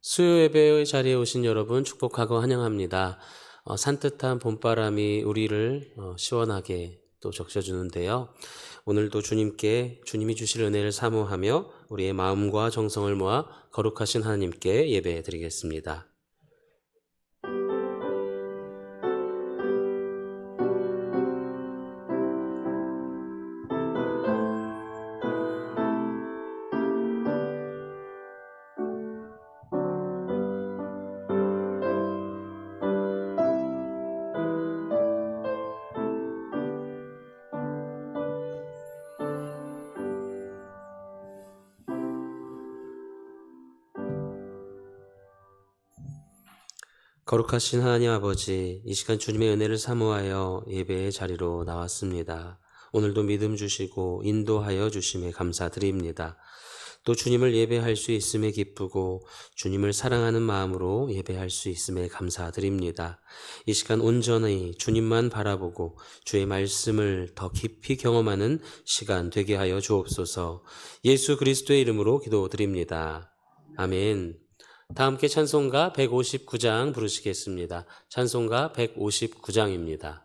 수요 예배 자리에 오신 여러분 축복하고 환영합니다. 산뜻한 봄바람이 우리를 시원하게 또 적셔주는데요. 오늘도 주님이 주실 은혜를 사모하며 우리의 마음과 정성을 모아 거룩하신 하나님께 예배 드리겠습니다. 거룩하신 하나님 아버지, 이 시간 주님의 은혜를 사모하여 예배의 자리로 나왔습니다. 오늘도 믿음 주시고 인도하여 주심에 감사드립니다. 또 주님을 예배할 수 있음에 기쁘고 주님을 사랑하는 마음으로 예배할 수 있음에 감사드립니다. 이 시간 온전히 주님만 바라보고 주의 말씀을 더 깊이 경험하는 시간 되게 하여 주옵소서. 예수 그리스도의 이름으로 기도드립니다. 아멘. 다 함께 찬송가 159장 부르시겠습니다. 찬송가 159장입니다.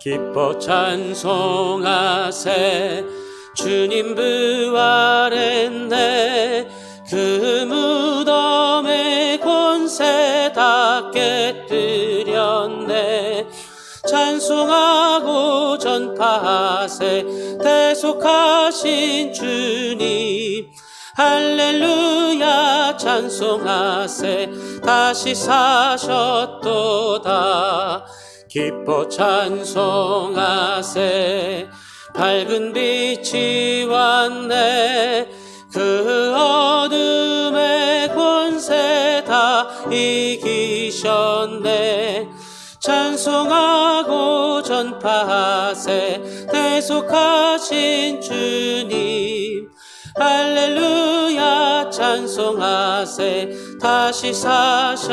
기뻐 찬송하세 주님 부활했네. 그 무덤의 권세 다 깨뜨렸네. 찬송하고 전파하세 대속하신 주님. 할렐루야 찬송하세 다시 사셨도다. 기뻐 찬송하세 밝은 빛이 왔네. 그 어둠의 권세 다 이기셨네. 찬송하고 전파하세 대속하신 주님. 할렐루야 찬송하세 다시 사셨도다.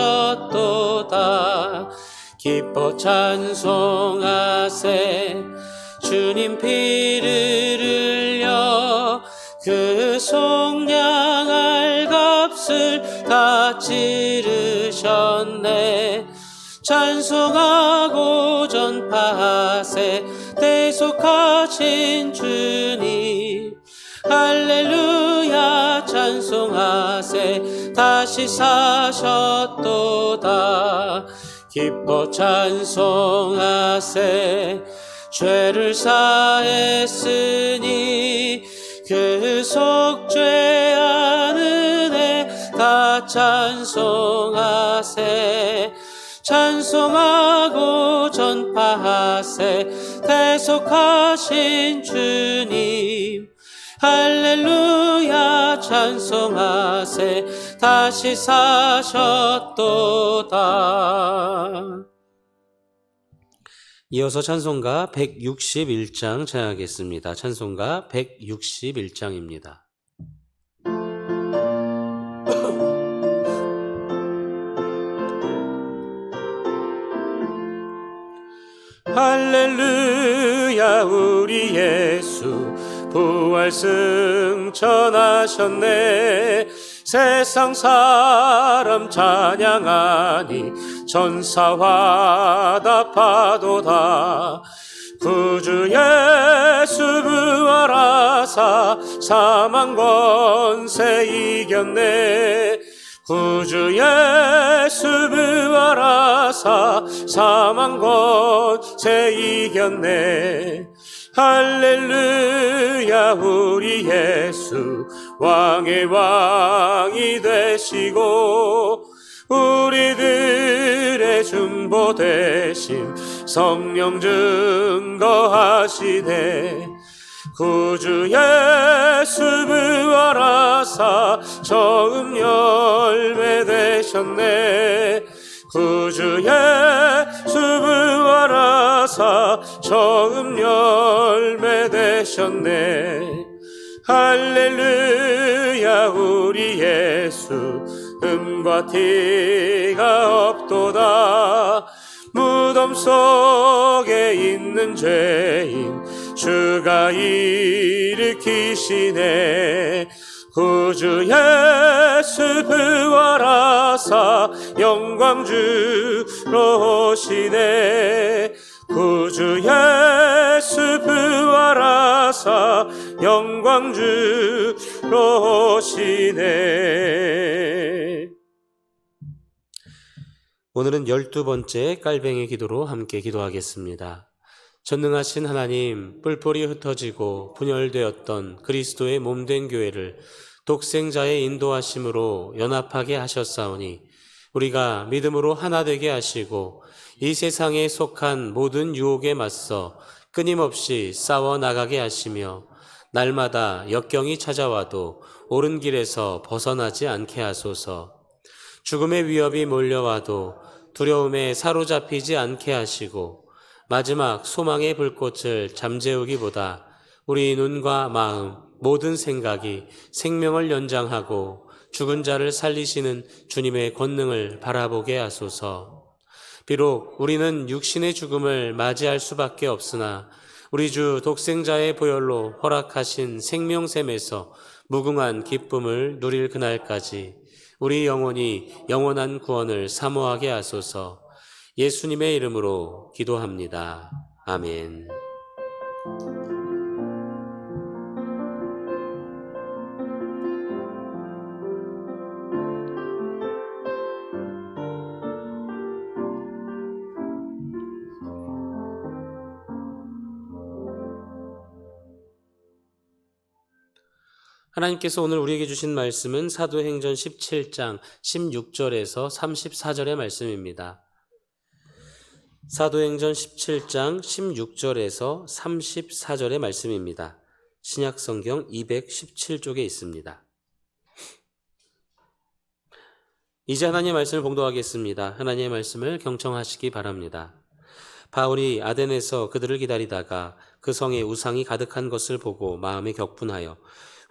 기뻐 찬송하세 주님 피를 흘려 그 속량할 값을 다 치르셨네. 찬송하고 전파하세 대속하신 주님. 할렐루야 찬송하세 다시 사셨도다. 기뻐 찬송하세 죄를 사했으니 그 속죄한 은혜 다 찬송하세. 찬송하고 전파하세 대속하신 주님. 할렐루야 찬송하세 다시 사셨도다. 이어서 찬송가 161장 찬양하겠습니다. 찬송가 161장입니다. 할렐루야 우리 예수 부활 승천하셨네. 세상 사람 찬양하니 천사와 답하도다. 구주 예수 부활하사 사망 권세 이겼네. 구주 예수 부활하사 사망 권세 이겼네. 할렐루야 우리 예수 왕의 왕이 되시고 우리들의 중보 대신 성령 증거하시네. 구주 예수 부활하사 처음 열매 되셨네. 구주 예수 부활하사 처음 열매 되셨네. 할렐루야 우리 예수 흠과 티가 없도다. 무덤 어둠 속에 있는 죄인 주가 일으키시네. 구주 예수 부활하사 영광 주러 오시네. 구주 예수 부활하사 영광 주러 오시네. 오늘은 12번째 깔뱅이 기도로 함께 기도하겠습니다. 전능하신 하나님, 뿔뿔이 흩어지고 분열되었던 그리스도의 몸된 교회를 독생자의 인도하심으로 연합하게 하셨사오니 우리가 믿음으로 하나 되게 하시고 이 세상에 속한 모든 유혹에 맞서 끊임없이 싸워 나가게 하시며 날마다 역경이 찾아와도 옳은 길에서 벗어나지 않게 하소서. 죽음의 위협이 몰려와도 두려움에 사로잡히지 않게 하시고 마지막 소망의 불꽃을 잠재우기보다 우리 눈과 마음, 모든 생각이 생명을 연장하고 죽은 자를 살리시는 주님의 권능을 바라보게 하소서. 비록 우리는 육신의 죽음을 맞이할 수밖에 없으나 우리 주 독생자의 보혈로 허락하신 생명샘에서 무궁한 기쁨을 누릴 그날까지 우리 영혼이 영원한 구원을 사모하게 하소서. 예수님의 이름으로 기도합니다. 아멘. 하나님께서 오늘 우리에게 주신 말씀은 사도행전 17장 16절에서 34절의 말씀입니다. 사도행전 17장 16절에서 34절의 말씀입니다. 신약성경 217쪽에 있습니다. 이제 하나님의 말씀을 봉독하겠습니다. 하나님의 말씀을 경청하시기 바랍니다. 바울이 아덴에서 그들을 기다리다가 그 성에 우상이 가득한 것을 보고 마음에 격분하여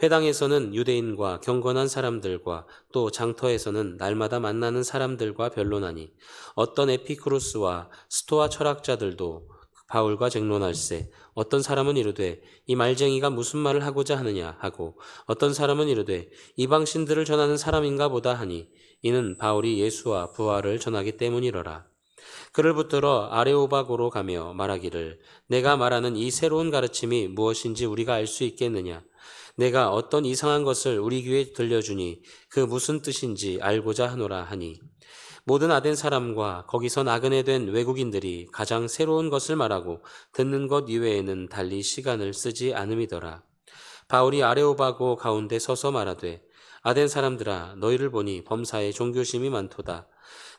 회당에서는 유대인과 경건한 사람들과 또 장터에서는 날마다 만나는 사람들과 변론하니 어떤 에피쿠루스와 스토아 철학자들도 바울과 쟁론할세 어떤 사람은 이르되 이 말쟁이가 무슨 말을 하고자 하느냐 하고 어떤 사람은 이르되 이방신들을 전하는 사람인가 보다 하니 이는 바울이 예수와 부활을 전하기 때문이러라. 그를 붙들어 아레오바고로 가며 말하기를 내가 말하는 이 새로운 가르침이 무엇인지 우리가 알 수 있겠느냐. 내가 어떤 이상한 것을 우리 귀에 들려주니 그 무슨 뜻인지 알고자 하노라 하니 모든 아덴 사람과 거기서 나그네 된 외국인들이 가장 새로운 것을 말하고 듣는 것 이외에는 달리 시간을 쓰지 않음이더라. 바울이 아레오바고 가운데 서서 말하되 아덴 사람들아 너희를 보니 범사에 종교심이 많도다.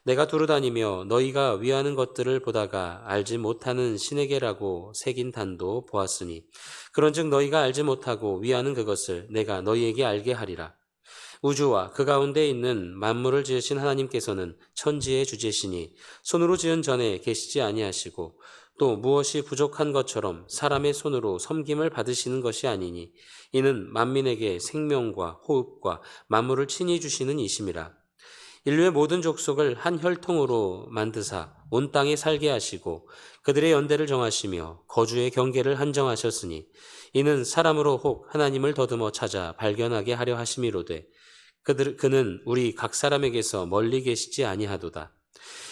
내가 두루다니며 너희가 위하는 것들을 보다가 알지 못하는 신에게라고 새긴 단도 보았으니 그런즉 너희가 알지 못하고 위하는 그것을 내가 너희에게 알게 하리라. 우주와 그 가운데 있는 만물을 지으신 하나님께서는 천지의 주제시니 손으로 지은 전에 계시지 아니하시고 또 무엇이 부족한 것처럼 사람의 손으로 섬김을 받으시는 것이 아니니 이는 만민에게 생명과 호흡과 만물을 친히 주시는 이심이라. 인류의 모든 족속을 한 혈통으로 만드사 온 땅에 살게 하시고 그들의 연대를 정하시며 거주의 경계를 한정하셨으니 이는 사람으로 혹 하나님을 더듬어 찾아 발견하게 하려 하심이로되 그는 우리 각 사람에게서 멀리 계시지 아니하도다.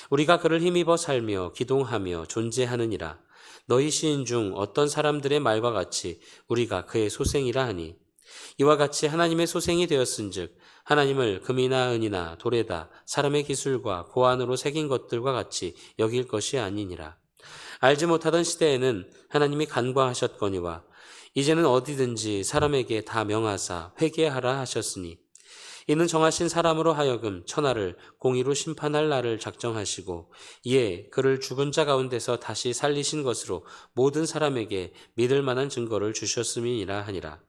우리가 그를 힘입어 살며 기동하며 존재하느니라. 너희 시인 중 어떤 사람들의 말과 같이 우리가 그의 소생이라 하니 이와 같이 하나님의 소생이 되었은즉 하나님을 금이나 은이나 돌에다 사람의 기술과 고안으로 새긴 것들과 같이 여길 것이 아니니라. 알지 못하던 시대에는 하나님이 간과하셨거니와 이제는 어디든지 사람에게 다 명하사 회개하라 하셨으니 이는 정하신 사람으로 하여금 천하를 공의로 심판할 날을 작정하시고 이에 그를 죽은 자 가운데서 다시 살리신 것으로 모든 사람에게 믿을 만한 증거를 주셨음이니라 하니라.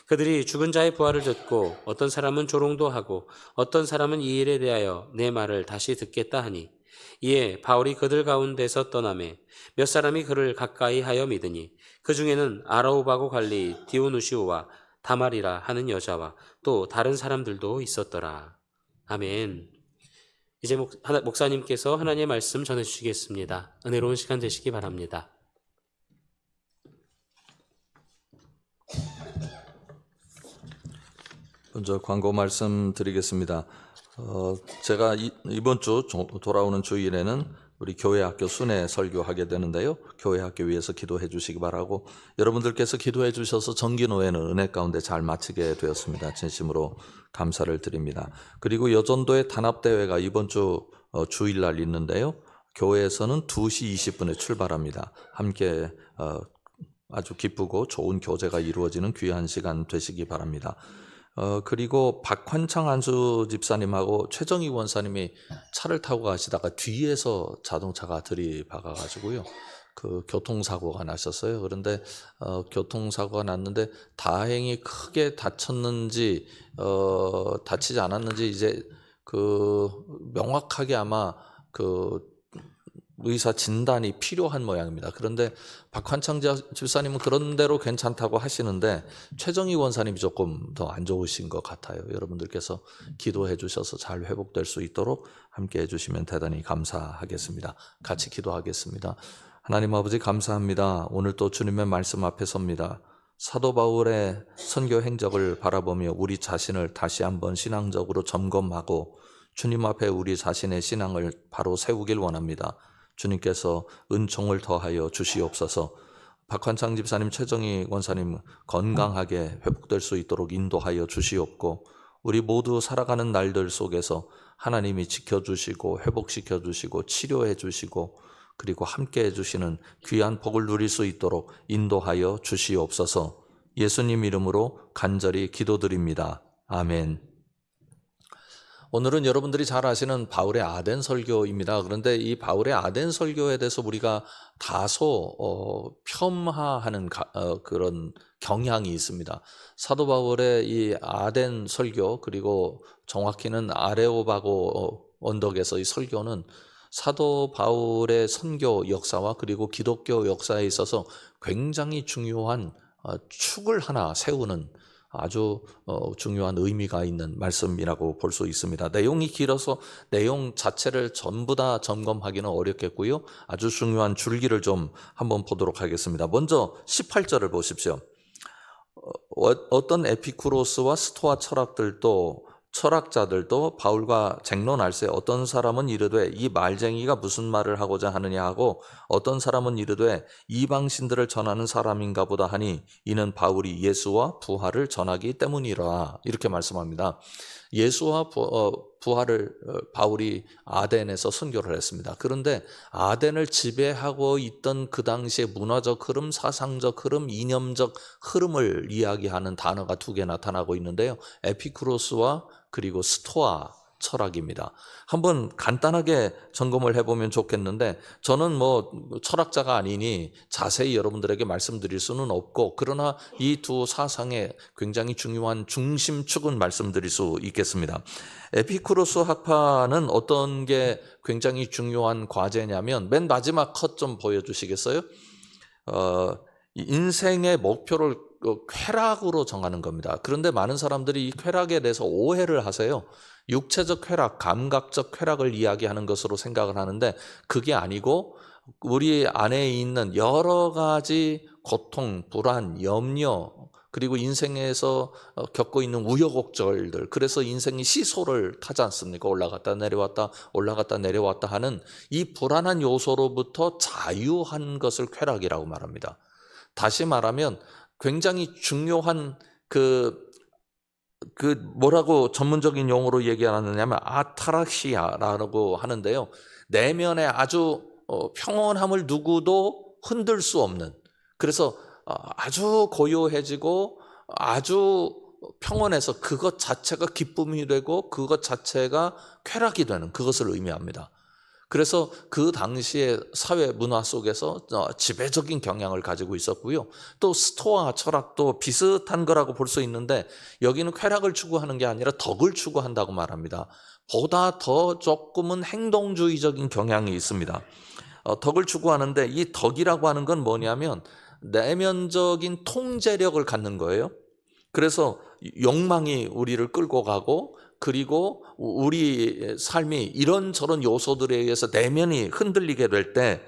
그들이 죽은 자의 부활을 듣고 어떤 사람은 조롱도 하고 어떤 사람은 이 일에 대하여 내 말을 다시 듣겠다 하니 이에 바울이 그들 가운데서 떠나매 몇 사람이 그를 가까이 하여 믿으니 그 중에는 아라오바고 관리 디오누시오와 다말이라 하는 여자와 또 다른 사람들도 있었더라. 아멘. 이제 목사님께서 하나님의 말씀 전해주시겠습니다. 은혜로운 시간 되시기 바랍니다. 먼저 광고 말씀드리겠습니다. 제가 이번 주 돌아오는 주일에는 우리 교회 학교 순회 설교하게 되는데요. 교회 학교 위해서 기도해 주시기 바라고, 여러분들께서 기도해 주셔서 정기노회는 은혜 가운데 잘 마치게 되었습니다. 진심으로 감사를 드립니다. 그리고 여전도의 단합대회가 이번 주 주일날 있는데요. 교회에서는 2시 20분에 출발합니다. 함께 아주 기쁘고 좋은 교제가 이루어지는 귀한 시간 되시기 바랍니다. 그리고 박환창 안수 집사님하고 최정희 원사님이 차를 타고 가시다가 뒤에서 자동차가 들이박아가지고요, 그 교통사고가 나셨어요. 그런데 교통사고가 났는데 다행히 크게 다쳤는지 다치지 않았는지 이제 그 명확하게 아마 그 의사 진단이 필요한 모양입니다. 그런데 박환창 집사님은 그런 대로 괜찮다고 하시는데 최정희 원사님이 조금 더 안 좋으신 것 같아요. 여러분들께서 기도해 주셔서 잘 회복될 수 있도록 함께 해주시면 대단히 감사하겠습니다. 같이 기도하겠습니다. 하나님 아버지, 감사합니다. 오늘 또 주님의 말씀 앞에 섭니다. 사도 바울의 선교 행적을 바라보며 우리 자신을 다시 한번 신앙적으로 점검하고 주님 앞에 우리 자신의 신앙을 바로 세우길 원합니다. 주님께서 은총을 더하여 주시옵소서. 박환창 집사님, 최정희 원사님 건강하게 회복될 수 있도록 인도하여 주시옵고, 우리 모두 살아가는 날들 속에서 하나님이 지켜주시고 회복시켜 주시고 치료해 주시고 그리고 함께 해주시는 귀한 복을 누릴 수 있도록 인도하여 주시옵소서. 예수님 이름으로 간절히 기도드립니다. 아멘. 오늘은 여러분들이 잘 아시는 바울의 아덴 설교입니다. 그런데 이 바울의 아덴 설교에 대해서 우리가 다소 폄하하는 그런 경향이 있습니다. 사도 바울의 이 아덴 설교, 그리고 정확히는 아레오바고 언덕에서 이 설교는 사도 바울의 선교 역사와 그리고 기독교 역사에 있어서 굉장히 중요한 축을 하나 세우는 아주 중요한 의미가 있는 말씀이라고 볼 수 있습니다. 내용이 길어서 내용 자체를 전부 다 점검하기는 어렵겠고요. 아주 중요한 줄기를 좀 한번 보도록 하겠습니다. 먼저 18절을 보십시오. 어떤 에피쿠로스와 스토아 철학자들도 바울과 쟁론할세 어떤 사람은 이르되 이 말쟁이가 무슨 말을 하고자 하느냐 하고, 어떤 사람은 이르되 이방신들을 전하는 사람인가 보다 하니 이는 바울이 예수와 부활을 전하기 때문이라, 이렇게 말씀합니다. 예수와 부활을 바울이 아덴에서 선교를 했습니다. 그런데 아덴을 지배하고 있던 그 당시의 문화적 흐름, 사상적 흐름, 이념적 흐름을 이야기하는 단어가 두 개 나타나고 있는데요. 에피쿠로스와 그리고 스토아 철학입니다. 한번 간단하게 점검을 해보면 좋겠는데, 저는 뭐 철학자가 아니니 자세히 여러분들에게 말씀드릴 수는 없고, 그러나 이 두 사상의 굉장히 중요한 중심축은 말씀드릴 수 있겠습니다. 에피쿠로스 학파는 어떤 게 굉장히 중요한 과제냐면, 맨 마지막 컷 좀 보여주시겠어요? 인생의 목표를 쾌락으로 정하는 겁니다. 그런데 많은 사람들이 이 쾌락에 대해서 오해를 하세요. 육체적 쾌락, 감각적 쾌락을 이야기하는 것으로 생각을 하는데 그게 아니고, 우리 안에 있는 여러 가지 고통, 불안, 염려, 그리고 인생에서 겪고 있는 우여곡절들, 그래서 인생이 시소를 타지 않습니까? 올라갔다 내려왔다 올라갔다 내려왔다 하는 이 불안한 요소로부터 자유한 것을 쾌락이라고 말합니다. 다시 말하면 굉장히 중요한 뭐라고 전문적인 용어로 얘기하느냐면 아타락시아라고 하는데요. 내면에 아주 평온함을 누구도 흔들 수 없는, 그래서 아주 고요해지고 아주 평온해서 그것 자체가 기쁨이 되고 그것 자체가 쾌락이 되는 그것을 의미합니다. 그래서 그 당시의 사회 문화 속에서 지배적인 경향을 가지고 있었고요. 또 스토아 철학도 비슷한 거라고 볼 수 있는데, 여기는 쾌락을 추구하는 게 아니라 덕을 추구한다고 말합니다. 보다 더 조금은 행동주의적인 경향이 있습니다. 덕을 추구하는데, 이 덕이라고 하는 건 뭐냐면 내면적인 통제력을 갖는 거예요. 그래서 욕망이 우리를 끌고 가고, 그리고 우리 삶이 이런저런 요소들에 의해서 내면이 흔들리게 될 때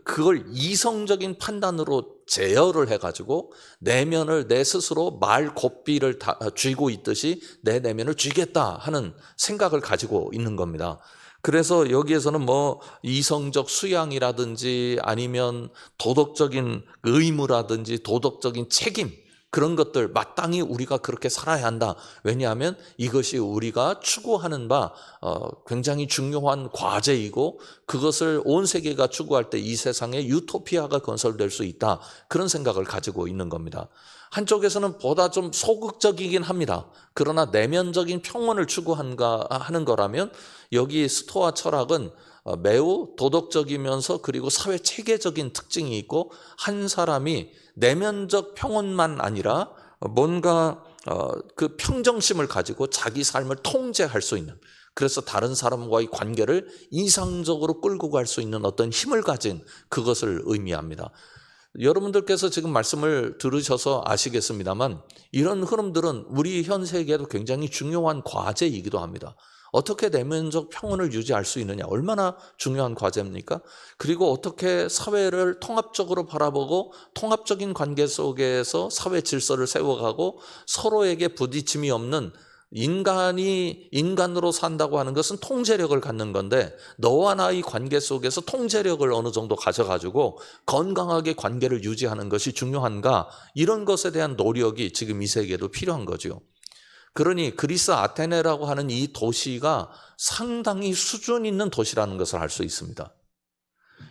그걸 이성적인 판단으로 제어를 해가지고 내면을 내 스스로 말 고삐를 쥐고 있듯이 내 내면을 쥐겠다 하는 생각을 가지고 있는 겁니다. 그래서 여기에서는 뭐 이성적 수양이라든지 아니면 도덕적인 의무라든지 도덕적인 책임, 그런 것들 마땅히 우리가 그렇게 살아야 한다. 왜냐하면 이것이 우리가 추구하는 바 굉장히 중요한 과제이고 그것을 온 세계가 추구할 때 이 세상에 유토피아가 건설될 수 있다. 그런 생각을 가지고 있는 겁니다. 한쪽에서는 보다 좀 소극적이긴 합니다. 그러나 내면적인 평온을 추구하는 거라면 여기 스토아 철학은 매우 도덕적이면서 그리고 사회 체계적인 특징이 있고 한 사람이 내면적 평온만 아니라 뭔가 그 평정심을 가지고 자기 삶을 통제할 수 있는, 그래서 다른 사람과의 관계를 이상적으로 끌고 갈 수 있는 어떤 힘을 가진 그것을 의미합니다. 여러분들께서 지금 말씀을 들으셔서 아시겠습니다만 이런 흐름들은 우리 현 세계에도 굉장히 중요한 과제이기도 합니다. 어떻게 내면적 평온을 유지할 수 있느냐, 얼마나 중요한 과제입니까? 그리고 어떻게 사회를 통합적으로 바라보고 통합적인 관계 속에서 사회 질서를 세워가고 서로에게 부딪힘이 없는, 인간이 인간으로 산다고 하는 것은 통제력을 갖는 건데 너와 나의 관계 속에서 통제력을 어느 정도 가져가지고 건강하게 관계를 유지하는 것이 중요한가, 이런 것에 대한 노력이 지금 이 세계에도 필요한 거죠. 그러니 그리스 아테네라고 하는 이 도시가 상당히 수준 있는 도시라는 것을 알 수 있습니다.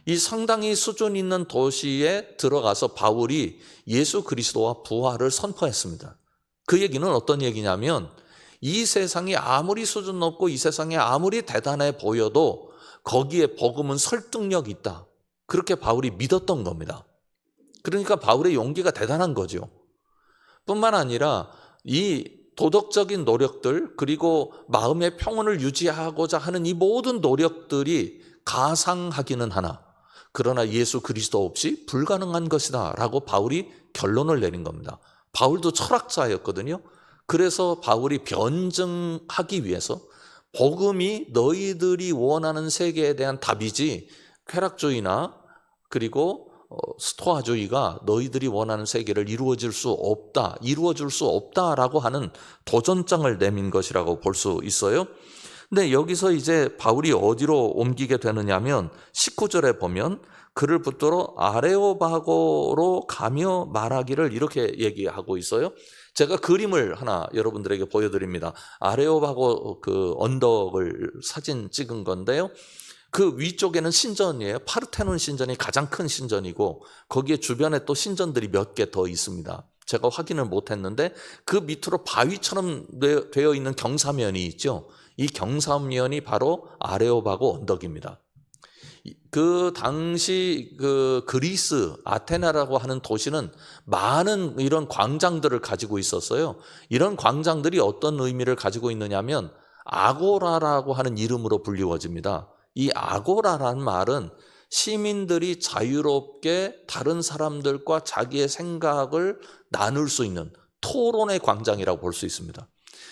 이 상당히 수준 있는 도시에 들어가서 바울이 예수 그리스도와 부활을 선포했습니다. 그 얘기는 어떤 얘기냐면 이 세상이 아무리 수준 높고 이 세상이 아무리 대단해 보여도 거기에 복음은 설득력이 있다. 그렇게 바울이 믿었던 겁니다. 그러니까 바울의 용기가 대단한 거죠. 뿐만 아니라 이 도덕적인 노력들 그리고 마음의 평온을 유지하고자 하는 이 모든 노력들이 가상하기는 하나 그러나 예수 그리스도 없이 불가능한 것이다 라고 바울이 결론을 내린 겁니다. 바울도 철학자였거든요. 그래서 바울이 변증하기 위해서 복음이 너희들이 원하는 세계에 대한 답이지 쾌락주의나 그리고 스토아주의가 너희들이 원하는 세계를 이루어줄 수 없다라고 하는 도전장을 내민 것이라고 볼 수 있어요. 근데 여기서 이제 바울이 어디로 옮기게 되느냐면 19절에 보면 그를 붙들어 아레오바고로 가며 말하기를 이렇게 얘기하고 있어요. 제가 그림을 하나 여러분들에게 보여드립니다. 아레오바고 그 언덕을 사진 찍은 건데요. 그 위쪽에는 신전이에요. 파르테논 신전이 가장 큰 신전이고 거기에 주변에 또 신전들이 몇 개 더 있습니다. 제가 확인을 못했는데 그 밑으로 바위처럼 되어 있는 경사면이 있죠. 이 경사면이 바로 아레오바고 언덕입니다. 그 당시 그 그리스 아테네라고 하는 도시는 많은 이런 광장들을 가지고 있었어요. 이런 광장들이 어떤 의미를 가지고 있느냐면 아고라라고 하는 이름으로 불리워집니다. 이 아고라라는 말은 시민들이 자유롭게 다른 사람들과 자기의 생각을 나눌 수 있는 토론의 광장이라고 볼 수 있습니다.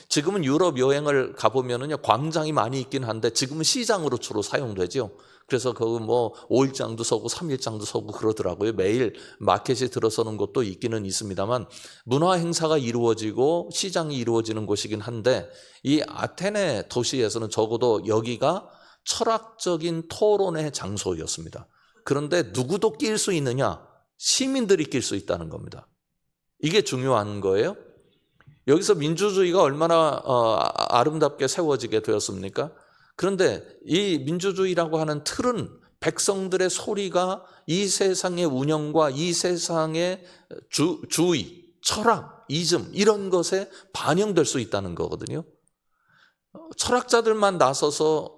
지금은 유럽 여행을 가보면은요, 광장이 많이 있긴 한데 지금은 시장으로 주로 사용되죠. 그래서 그 뭐 5일장도 서고 3일장도 서고 그러더라고요. 매일 마켓이 들어서는 곳도 있기는 있습니다만 문화 행사가 이루어지고 시장이 이루어지는 곳이긴 한데 이 아테네 도시에서는 적어도 여기가 철학적인 토론의 장소였습니다. 그런데 누구도 낄 수 있느냐? 시민들이 낄 수 있다는 겁니다. 이게 중요한 거예요. 여기서 민주주의가 얼마나 아름답게 세워지게 되었습니까? 그런데 이 민주주의라고 하는 틀은 백성들의 소리가 이 세상의 운영과 이 세상의 주의, 철학, 이즘 이런 것에 반영될 수 있다는 거거든요. 철학자들만 나서서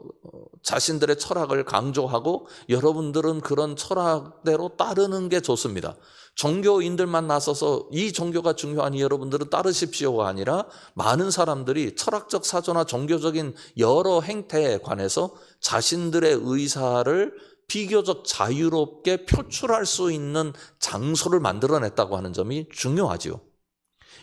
자신들의 철학을 강조하고 여러분들은 그런 철학대로 따르는 게 좋습니다. 종교인들만 나서서 이 종교가 중요하니 여러분들은 따르십시오가 아니라 많은 사람들이 철학적 사조나 종교적인 여러 행태에 관해서 자신들의 의사를 비교적 자유롭게 표출할 수 있는 장소를 만들어냈다고 하는 점이 중요하죠.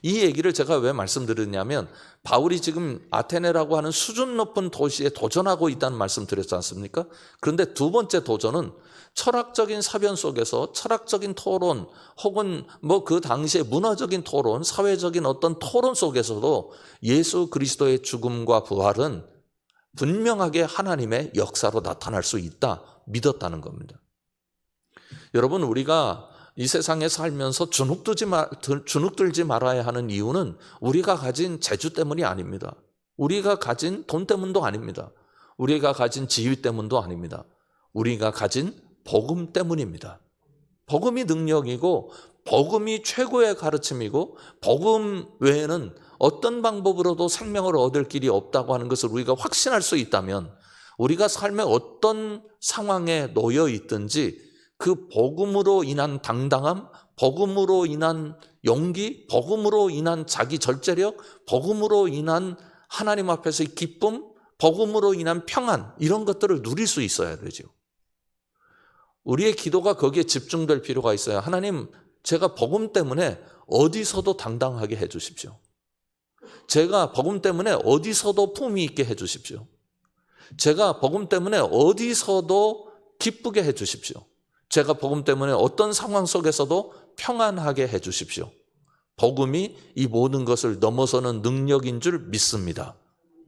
이 얘기를 제가 왜 말씀드렸냐면 바울이 지금 아테네라고 하는 수준 높은 도시에 도전하고 있다는 말씀 드렸지 않습니까? 그런데 두 번째 도전은 철학적인 사변 속에서 철학적인 토론 혹은 뭐 그 당시의 문화적인 토론, 사회적인 어떤 토론 속에서도 예수 그리스도의 죽음과 부활은 분명하게 하나님의 역사로 나타날 수 있다 믿었다는 겁니다. 여러분, 우리가 이 세상에 살면서 주눅들지 말아야 하는 이유는 우리가 가진 재주 때문이 아닙니다. 우리가 가진 돈 때문도 아닙니다. 우리가 가진 지위 때문도 아닙니다. 우리가 가진 복음 때문입니다. 복음이 능력이고 복음이 최고의 가르침이고 복음 외에는 어떤 방법으로도 생명을 얻을 길이 없다고 하는 것을 우리가 확신할 수 있다면 우리가 삶의 어떤 상황에 놓여 있든지 그 복음으로 인한 당당함, 복음으로 인한 용기, 복음으로 인한 자기 절제력, 복음으로 인한 하나님 앞에서의 기쁨, 복음으로 인한 평안, 이런 것들을 누릴 수 있어야 되죠. 우리의 기도가 거기에 집중될 필요가 있어요. 하나님, 제가 복음 때문에 어디서도 당당하게 해 주십시오. 제가 복음 때문에 어디서도 품위 있게 해 주십시오. 제가 복음 때문에 어디서도 기쁘게 해 주십시오. 제가 복음 때문에 어떤 상황 속에서도 평안하게 해 주십시오. 복음이 이 모든 것을 넘어서는 능력인 줄 믿습니다.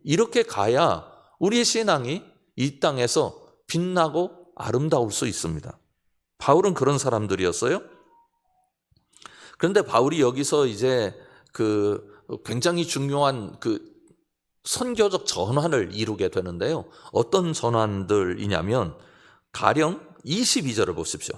이렇게 가야 우리의 신앙이 이 땅에서 빛나고 아름다울 수 있습니다. 바울은 그런 사람들이었어요. 그런데 바울이 여기서 이제 굉장히 중요한 선교적 전환을 이루게 되는데요. 어떤 전환들이냐면 가령 22절을 보십시오.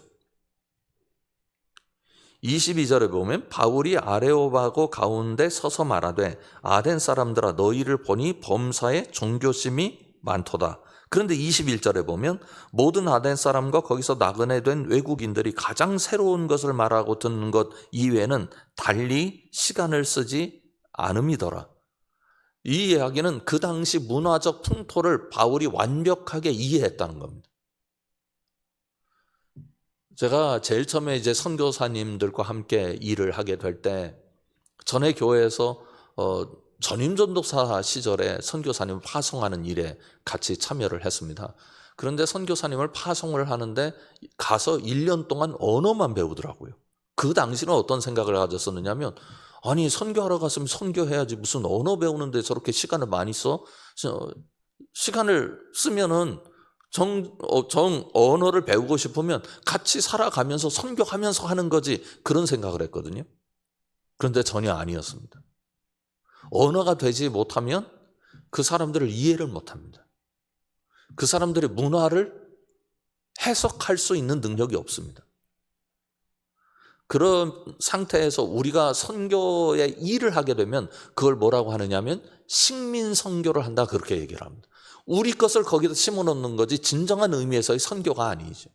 22절에 보면 바울이 아레오바고 가운데 서서 말하되 아덴 사람들아 너희를 보니 범사에 종교심이 많도다. 그런데 21절에 보면 모든 아덴 사람과 거기서 나그네 된 외국인들이 가장 새로운 것을 말하고 듣는 것 이외에는 달리 시간을 쓰지 않음이더라. 이 이야기는 그 당시 문화적 풍토를 바울이 완벽하게 이해했다는 겁니다. 제가 제일 처음에 이제 선교사님들과 함께 일을 하게 될 때 전에 교회에서 전임 전도사 시절에 선교사님을 파송하는 일에 같이 참여를 했습니다. 그런데 선교사님을 파송을 하는데 가서 1년 동안 언어만 배우더라고요. 그 당시는 어떤 생각을 가졌었느냐면 아니 선교하러 갔으면 선교해야지 무슨 언어 배우는데 저렇게 시간을 많이 써? 시간을 쓰면은 언어를 배우고 싶으면 같이 살아가면서 선교하면서 하는 거지, 그런 생각을 했거든요. 그런데 전혀 아니었습니다. 언어가 되지 못하면 그 사람들을 이해를 못합니다. 그 사람들의 문화를 해석할 수 있는 능력이 없습니다. 그런 상태에서 우리가 선교의 일을 하게 되면 그걸 뭐라고 하느냐면 식민 선교를 한다, 그렇게 얘기를 합니다. 우리 것을 거기다 심어놓는 거지 진정한 의미에서의 선교가 아니죠.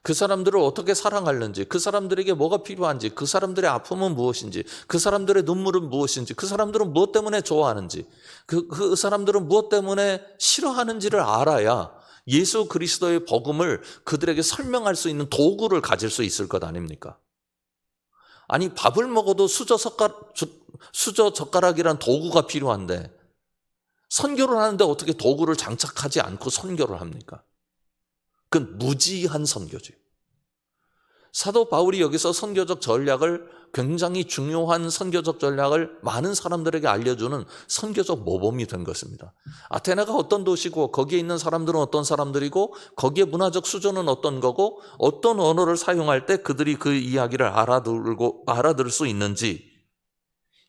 그 사람들을 어떻게 사랑하는지, 그 사람들에게 뭐가 필요한지, 그 사람들의 아픔은 무엇인지, 그 사람들의 눈물은 무엇인지, 그 사람들은 무엇 때문에 좋아하는지, 그 사람들은 무엇 때문에 싫어하는지를 알아야 예수 그리스도의 복음을 그들에게 설명할 수 있는 도구를 가질 수 있을 것 아닙니까? 아니 밥을 먹어도 수저 젓가락이란 도구가 필요한데 선교를 하는데 어떻게 도구를 장착하지 않고 선교를 합니까? 그건 무지한 선교죠. 사도 바울이 여기서 선교적 전략을, 굉장히 중요한 선교적 전략을 많은 사람들에게 알려주는 선교적 모범이 된 것입니다. 아테네가 어떤 도시고 거기에 있는 사람들은 어떤 사람들이고 거기에 문화적 수준은 어떤 거고 어떤 언어를 사용할 때 그들이 그 이야기를 알아들을 수 있는지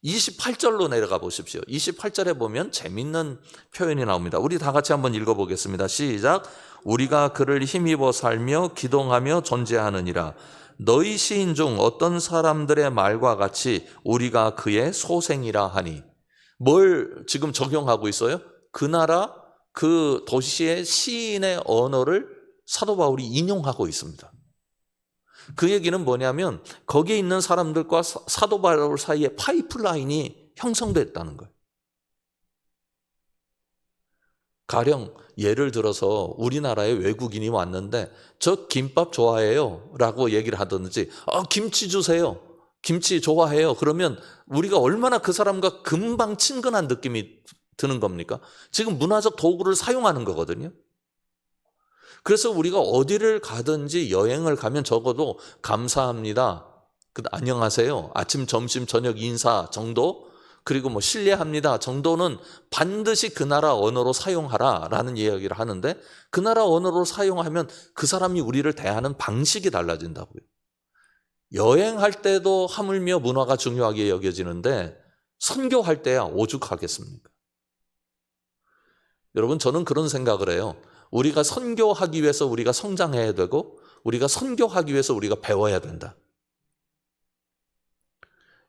28절로 내려가 보십시오. 28절에 보면 재밌는 표현이 나옵니다. 우리 다 같이 한번 읽어보겠습니다. 시작. 우리가 그를 힘입어 살며 기동하며 존재하느니라. 너희 시인 중 어떤 사람들의 말과 같이 우리가 그의 소생이라 하니. 뭘 지금 적용하고 있어요? 그 나라 그 도시의 시인의 언어를 사도 바울이 인용하고 있습니다. 그 얘기는 뭐냐면 거기에 있는 사람들과 사도 바울 사이에 파이프라인이 형성됐다는 거예요. 가령 예를 들어서 우리나라에 외국인이 왔는데 저 김밥 좋아해요 라고 얘기를 하든지 김치 주세요. 김치 좋아해요. 그러면 우리가 얼마나 그 사람과 금방 친근한 느낌이 드는 겁니까? 지금 문화적 도구를 사용하는 거거든요. 그래서 우리가 어디를 가든지 여행을 가면 적어도 감사합니다, 안녕하세요, 아침, 점심, 저녁 인사 정도, 그리고 뭐 실례합니다 정도는 반드시 그 나라 언어로 사용하라라는 이야기를 하는데, 그 나라 언어로 사용하면 그 사람이 우리를 대하는 방식이 달라진다고요. 여행할 때도 하물며 문화가 중요하게 여겨지는데 선교할 때야 오죽하겠습니까? 여러분, 저는 그런 생각을 해요. 우리가 선교하기 위해서 우리가 성장해야 되고, 우리가 선교하기 위해서 우리가 배워야 된다.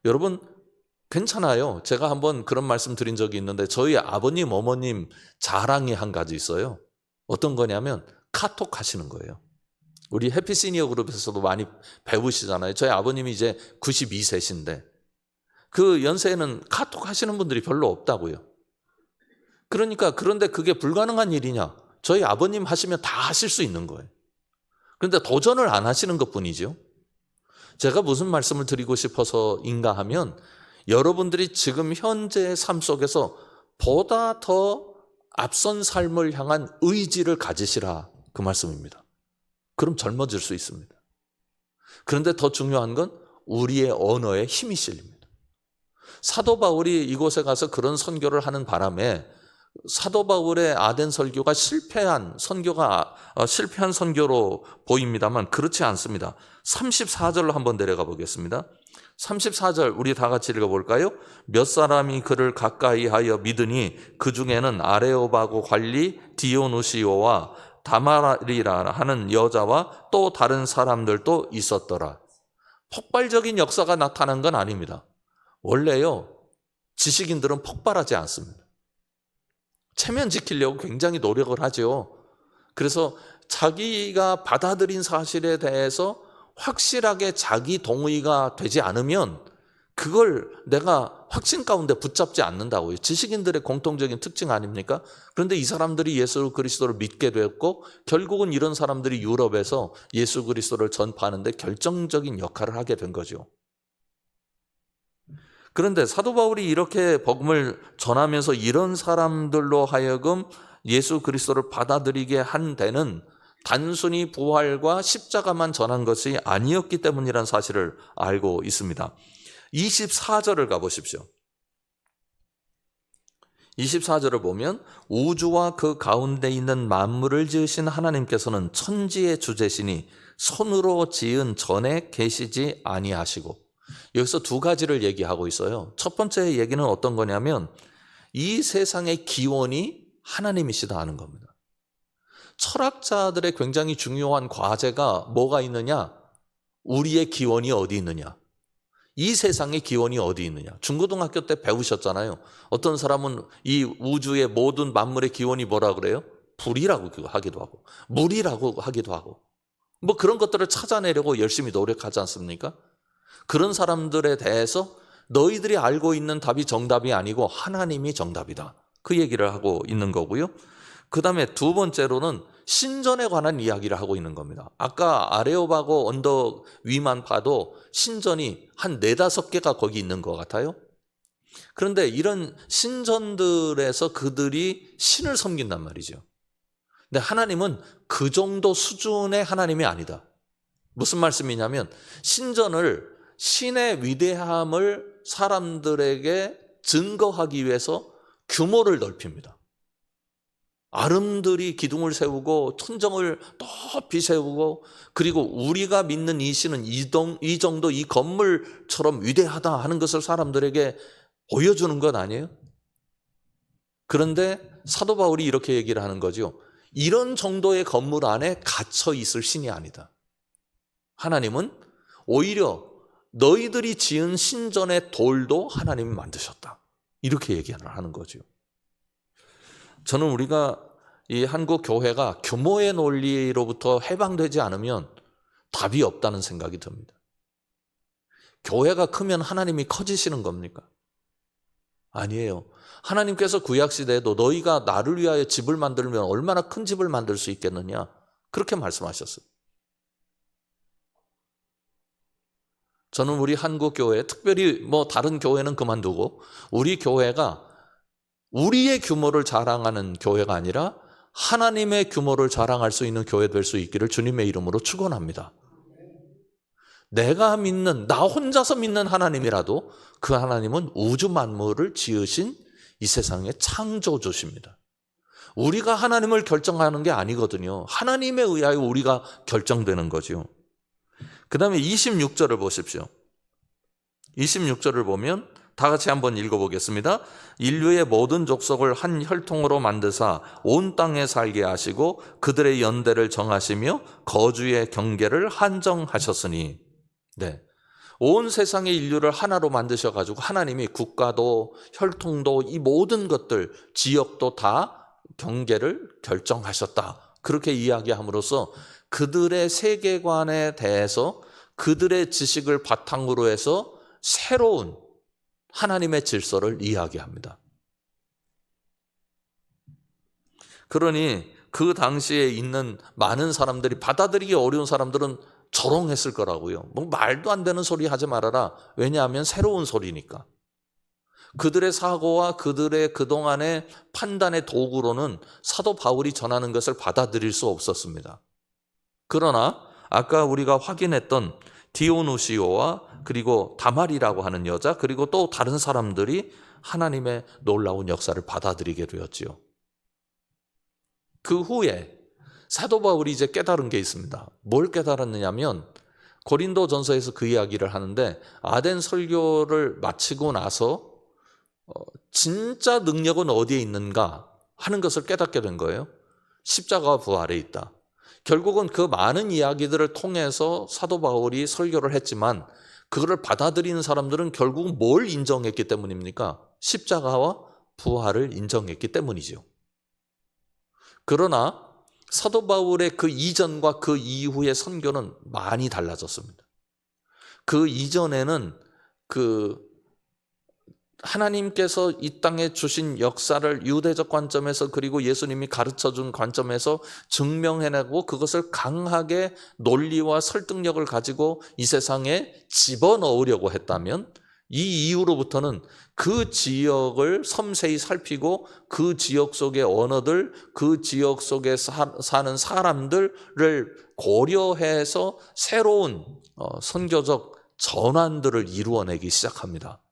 여러분, 괜찮아요. 제가 한번 그런 말씀 드린 적이 있는데, 저희 아버님, 어머님 자랑이 한 가지 있어요. 어떤 거냐면 카톡 하시는 거예요. 우리 해피 시니어 그룹에서도 많이 배우시잖아요. 저희 아버님이 이제 92세신데 그 연세에는 카톡 하시는 분들이 별로 없다고요. 그러니까, 그런데 그게 불가능한 일이냐? 저희 아버님 하시면 다 하실 수 있는 거예요. 그런데 도전을 안 하시는 것뿐이죠. 제가 무슨 말씀을 드리고 싶어서인가 하면, 여러분들이 지금 현재의 삶 속에서 보다 더 앞선 삶을 향한 의지를 가지시라, 그 말씀입니다. 그럼 젊어질 수 있습니다. 그런데 더 중요한 건 우리의 언어에 힘이 실립니다. 사도 바울이 이곳에 가서 그런 선교를 하는 바람에 사도 바울의 아덴 설교가 실패한 선교로 보입니다만 그렇지 않습니다. 34절로 한번 내려가 보겠습니다. 34절 우리 다 같이 읽어볼까요? 몇 사람이 그를 가까이 하여 믿으니 그 중에는 아레오바고 관리 디오누시오와 다마리라 하는 여자와 또 다른 사람들도 있었더라. 폭발적인 역사가 나타난 건 아닙니다. 원래요, 지식인들은 폭발하지 않습니다. 체면 지키려고 굉장히 노력을 하죠. 그래서 자기가 받아들인 사실에 대해서 확실하게 자기 동의가 되지 않으면 그걸 내가 확신 가운데 붙잡지 않는다고요. 지식인들의 공통적인 특징 아닙니까? 그런데 이 사람들이 예수 그리스도를 믿게 되었고, 결국은 이런 사람들이 유럽에서 예수 그리스도를 전파하는데 결정적인 역할을 하게 된 거죠. 그런데 사도 바울이 이렇게 복음을 전하면서 이런 사람들로 하여금 예수 그리스도를 받아들이게 한 데는 단순히 부활과 십자가만 전한 것이 아니었기 때문이라는 사실을 알고 있습니다. 24절을 가보십시오. 24절을 보면 우주와 그 가운데 있는 만물을 지으신 하나님께서는 천지의 주제시니 손으로 지은 전에 계시지 아니하시고, 여기서 두 가지를 얘기하고 있어요. 첫 번째 얘기는 어떤 거냐면 이 세상의 기원이 하나님이시다 하는 겁니다. 철학자들의 굉장히 중요한 과제가 뭐가 있느냐? 우리의 기원이 어디 있느냐? 이 세상의 기원이 어디 있느냐? 중고등학교 때 배우셨잖아요. 어떤 사람은 이 우주의 모든 만물의 기원이 뭐라 그래요? 불이라고 하기도 하고 물이라고 하기도 하고, 뭐 그런 것들을 찾아내려고 열심히 노력하지 않습니까? 그런 사람들에 대해서 너희들이 알고 있는 답이 정답이 아니고 하나님이 정답이다, 그 얘기를 하고 있는 거고요. 그 다음에 두 번째로는 신전에 관한 이야기를 하고 있는 겁니다. 아까 아레오바고 언덕 위만 봐도 신전이 한 4-5개가 거기 있는 것 같아요. 그런데 이런 신전들에서 그들이 신을 섬긴단 말이죠. 근데 하나님은 그 정도 수준의 하나님이 아니다. 무슨 말씀이냐면 신전을, 신의 위대함을 사람들에게 증거하기 위해서 규모를 넓힙니다. 아름드리 기둥을 세우고 천정을 높이 세우고, 그리고 우리가 믿는 이 신은 이 정도 이 건물처럼 위대하다 하는 것을 사람들에게 보여주는 건 아니에요? 그런데 사도 바울이 이렇게 얘기를 하는 거죠. 이런 정도의 건물 안에 갇혀 있을 신이 아니다. 하나님은 오히려 너희들이 지은 신전의 돌도 하나님이 만드셨다, 이렇게 얘기를 하는 거죠. 저는 우리가 이 한국 교회가 규모의 논리로부터 해방되지 않으면 답이 없다는 생각이 듭니다. 교회가 크면 하나님이 커지시는 겁니까? 아니에요. 하나님께서 구약시대에도 너희가 나를 위하여 집을 만들면 얼마나 큰 집을 만들 수 있겠느냐, 그렇게 말씀하셨어요. 저는 우리 한국 교회, 특별히 뭐 다른 교회는 그만두고 우리 교회가 우리의 규모를 자랑하는 교회가 아니라 하나님의 규모를 자랑할 수 있는 교회 될 수 있기를 주님의 이름으로 축원합니다. 내가 믿는, 나 혼자서 믿는 하나님이라도 그 하나님은 우주 만물을 지으신 이 세상의 창조주십니다. 우리가 하나님을 결정하는 게 아니거든요. 하나님에 의하여 우리가 결정되는 거죠. 그 다음에 26절을 보십시오. 26절을 보면 다 같이 한번 읽어보겠습니다. 인류의 모든 족속을 한 혈통으로 만드사 온 땅에 살게 하시고 그들의 연대를 정하시며 거주의 경계를 한정하셨으니. 네, 온 세상의 인류를 하나로 만드셔가지고 하나님이 국가도 혈통도 이 모든 것들, 지역도 다 경계를 결정하셨다. 그렇게 이야기함으로써 그들의 세계관에 대해서 그들의 지식을 바탕으로 해서 새로운 하나님의 질서를 이야기합니다. 그러니 그 당시에 있는 많은 사람들이, 받아들이기 어려운 사람들은 조롱했을 거라고요. 뭐 말도 안 되는 소리 하지 말아라. 왜냐하면 새로운 소리니까. 그들의 사고와 그들의 그동안의 판단의 도구로는 사도 바울이 전하는 것을 받아들일 수 없었습니다. 그러나 아까 우리가 확인했던 디오누시오와 그리고 다말이라고 하는 여자, 그리고 또 다른 사람들이 하나님의 놀라운 역사를 받아들이게 되었지요. 그 후에 사도 바울이 이제 깨달은 게 있습니다. 뭘 깨달았느냐면 고린도전서에서 그 이야기를 하는데, 아덴 설교를 마치고 나서 진짜 능력은 어디에 있는가 하는 것을 깨닫게 된 거예요. 십자가와 부활에 있다. 결국은 그 많은 이야기들을 통해서 사도 바울이 설교를 했지만 그거를 받아들이는 사람들은 결국 뭘 인정했기 때문입니까? 십자가와 부활을 인정했기 때문이죠. 그러나 사도 바울의 그 이전과 그 이후의 선교는 많이 달라졌습니다. 그 이전에는 하나님께서 이 땅에 주신 역사를 유대적 관점에서, 그리고 예수님이 가르쳐준 관점에서 증명해내고 그것을 강하게 논리와 설득력을 가지고 이 세상에 집어넣으려고 했다면, 이 이후로부터는 그 지역을 섬세히 살피고 그 지역 속의 언어들, 그 지역 속에 사는 사람들을 고려해서 새로운 선교적 전환들을 이루어내기 시작합니다.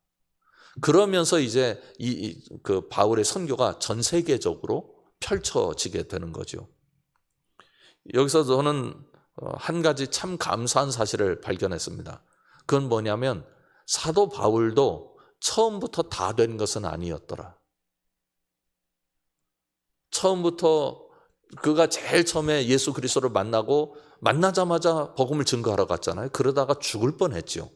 그러면서 이제 그 바울의 선교가 전 세계적으로 펼쳐지게 되는 거죠. 여기서 저는 한 가지 참 감사한 사실을 발견했습니다. 그건 뭐냐면 사도 바울도 처음부터 다 된 것은 아니었더라. 처음부터 그가 제일 처음에 예수 그리스도를 만나자마자 복음을 증거하러 갔잖아요. 그러다가 죽을 뻔했죠.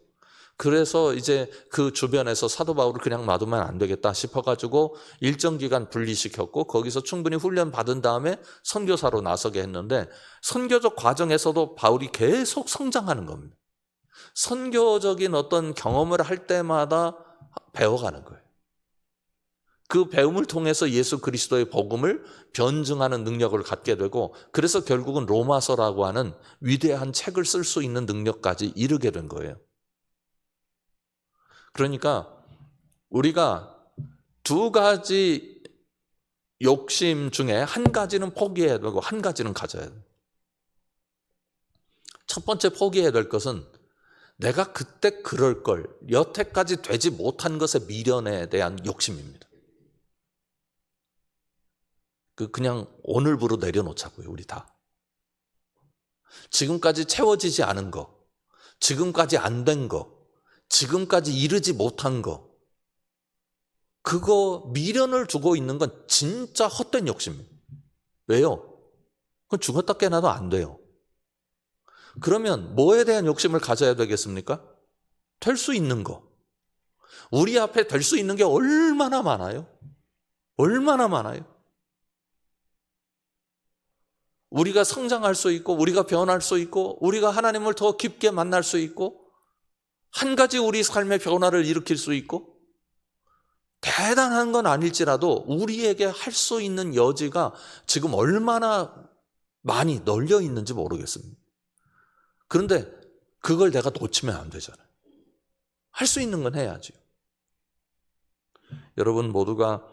그래서 이제 그 주변에서 사도 바울을 그냥 놔두면 안 되겠다 싶어가지고 일정 기간 분리시켰고, 거기서 충분히 훈련 받은 다음에 선교사로 나서게 했는데, 선교적 과정에서도 바울이 계속 성장하는 겁니다. 선교적인 어떤 경험을 할 때마다 배워가는 거예요. 그 배움을 통해서 예수 그리스도의 복음을 변증하는 능력을 갖게 되고, 그래서 결국은 로마서라고 하는 위대한 책을 쓸 수 있는 능력까지 이르게 된 거예요. 그러니까 우리가 두 가지 욕심 중에 한 가지는 포기해야 되고 한 가지는 가져야 돼요. 첫 번째 포기해야 될 것은 내가 그때 그럴 걸, 여태까지 되지 못한 것의 미련에 대한 욕심입니다. 그냥 오늘부로 내려놓자고요, 우리 다. 지금까지 채워지지 않은 거, 지금까지 안 된 거, 지금까지 이르지 못한 거, 그거 미련을 두고 있는 건 진짜 헛된 욕심이에요. 왜요? 그건 죽었다 깨나도 안 돼요. 그러면 뭐에 대한 욕심을 가져야 되겠습니까? 될 수 있는 거. 우리 앞에 될 수 있는 게 얼마나 많아요? 얼마나 많아요? 우리가 성장할 수 있고, 우리가 변할 수 있고, 우리가 하나님을 더 깊게 만날 수 있고, 한 가지 우리 삶의 변화를 일으킬 수 있고, 대단한 건 아닐지라도 우리에게 할 수 있는 여지가 지금 얼마나 많이 널려 있는지 모르겠습니다. 그런데 그걸 내가 놓치면 안 되잖아요. 할 수 있는 건 해야죠. 여러분 모두가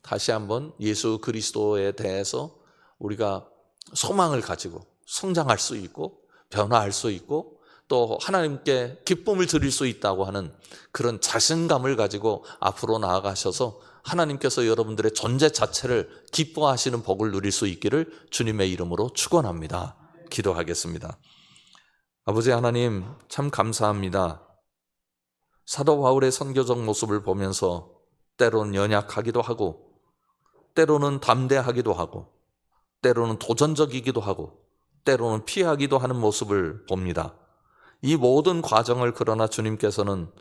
다시 한번 예수 그리스도에 대해서 우리가 소망을 가지고 성장할 수 있고 변화할 수 있고 또 하나님께 기쁨을 드릴 수 있다고 하는 그런 자신감을 가지고 앞으로 나아가셔서 하나님께서 여러분들의 존재 자체를 기뻐하시는 복을 누릴 수 있기를 주님의 이름으로 축원합니다. 기도하겠습니다. 아버지 하나님 참 감사합니다. 사도 바울의 선교적 모습을 보면서 때로는 연약하기도 하고 때로는 담대하기도 하고 때로는 도전적이기도 하고 때로는 피하기도 하는 모습을 봅니다. 이 모든 과정을 그러나 주님께서는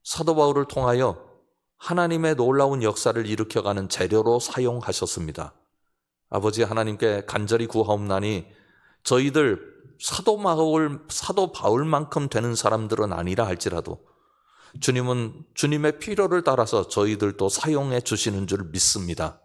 사도 바울을 통하여 하나님의 놀라운 역사를 일으켜가는 재료로 사용하셨습니다. 아버지 하나님께 간절히 구하옵나니 저희들 사도 바울만큼 되는 사람들은 아니라 할지라도 주님은 주님의 필요를 따라서 저희들도 사용해 주시는 줄 믿습니다.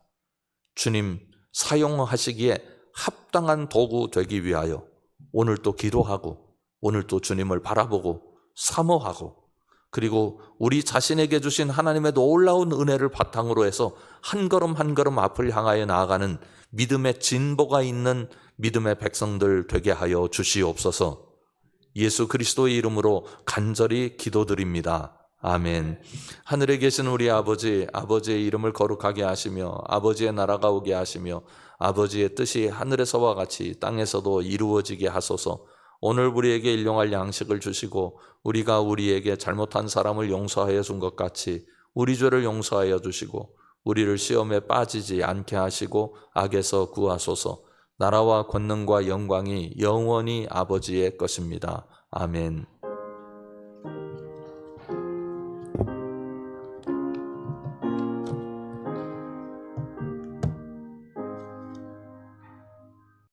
주님 사용하시기에 합당한 도구 되기 위하여 오늘도 기도하고 오늘도 주님을 바라보고 사모하고 그리고 우리 자신에게 주신 하나님의 놀라운 은혜를 바탕으로 해서 한 걸음 한 걸음 앞을 향하여 나아가는 믿음의 진보가 있는 믿음의 백성들 되게 하여 주시옵소서. 예수 그리스도의 이름으로 간절히 기도드립니다. 아멘. 하늘에 계신 우리 아버지, 아버지의 이름을 거룩하게 하시며 아버지의 나라가 오게 하시며 아버지의 뜻이 하늘에서와 같이 땅에서도 이루어지게 하소서. 오늘 우리에게 일용할 양식을 주시고 우리가 우리에게 잘못한 사람을 용서하여 준 것 같이 우리 죄를 용서하여 주시고 우리를 시험에 빠지지 않게 하시고 악에서 구하소서. 나라와 권능과 영광이 영원히 아버지의 것입니다. 아멘.